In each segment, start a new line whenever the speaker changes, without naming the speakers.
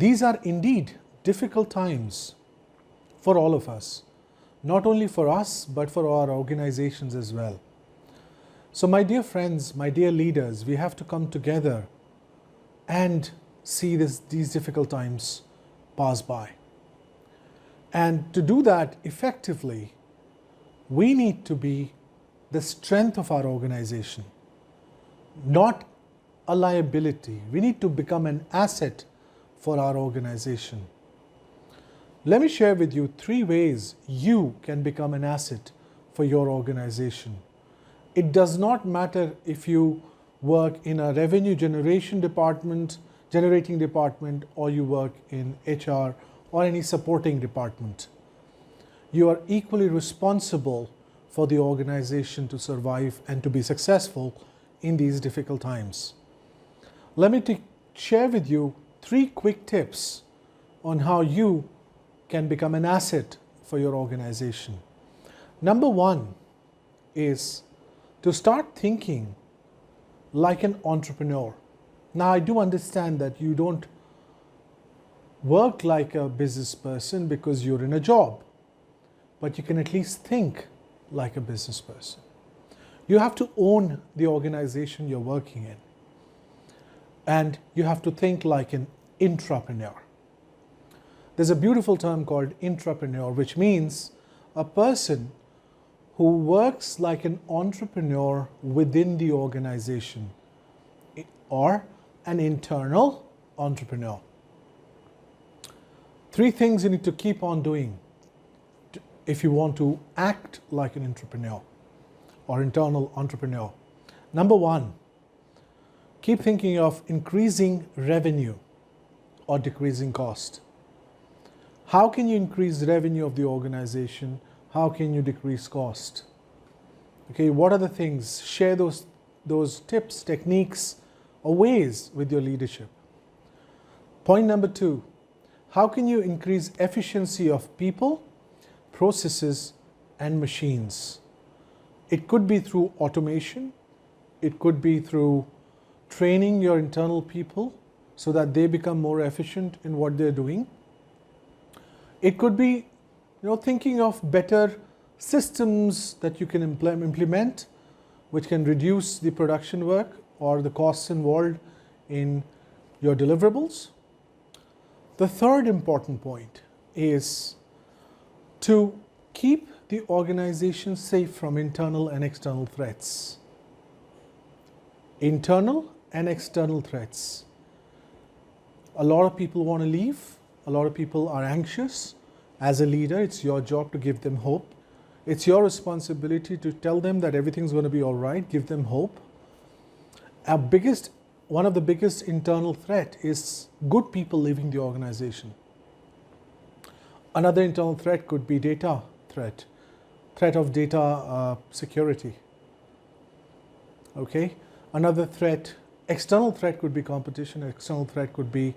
These are indeed difficult times for all of us, not only for us, but for our organizations as well. So my dear friends, my dear leaders, we have to come together and see these difficult times pass by. And to do that effectively, we need to be the strength of our organization, not a liability. We need to become an asset for our organization. Let me share with you 3 ways you can become an asset for your organization. It does not matter if you work in a revenue generating department, or you work in HR or any supporting department. You are equally responsible for the organization to survive and to be successful in these difficult times. Let me share with you 3 quick tips on how you can become an asset for your organization. Number 1 is to start thinking like an entrepreneur. Now, I do understand that you don't work like a business person because you're in a job, but you can at least think like a business person. You have to own the organization you're working in, and you have to think like an intrapreneur. There's a beautiful term called intrapreneur, which means a person who works like an entrepreneur within the organization, or an internal entrepreneur. 3 things you need to keep on doing if you want to act like an entrepreneur or internal entrepreneur. Number 1, keep thinking of increasing revenue or decreasing cost. How can you increase the revenue of the organization? How can you decrease cost? Okay, what are the things? Share those tips, techniques, or ways with your leadership. Point number 2, how can you increase efficiency of people, processes, and machines? It could be through automation. It could be through training your internal people so that they become more efficient in what they're doing. It could be thinking of better systems that you can implement, which can reduce the production work or the costs involved in your deliverables. The third important point is to keep the organization safe from internal and external threats. Internal and external threats. A lot of people want to leave. A lot of people are anxious. As a leader, it's your job to give them hope. It's your responsibility to tell them that everything's going to be all right, give them hope. One of the biggest internal threat is good people leaving the organization. Another internal threat could be data threat of data security. Okay. Another threat, external threat could be competition, external threat could be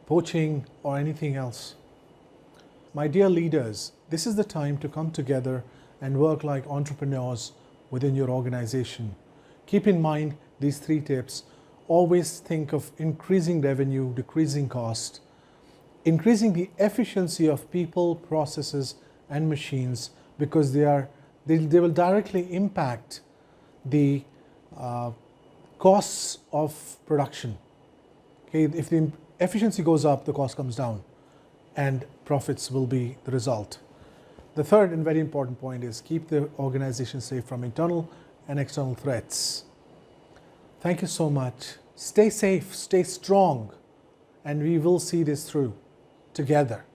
poaching or anything else. My dear leaders, this is the time to come together and work like entrepreneurs within your organization. Keep in mind these 3 tips. Always think of increasing revenue, decreasing cost, increasing the efficiency of people, processes, and machines, because they will directly impact the costs of production. Okay, if the efficiency goes up, the cost comes down, and profits will be the result. The third and very important point is keep the organization safe from internal and external threats. Thank you so much. Stay safe, stay strong, and we will see this through together.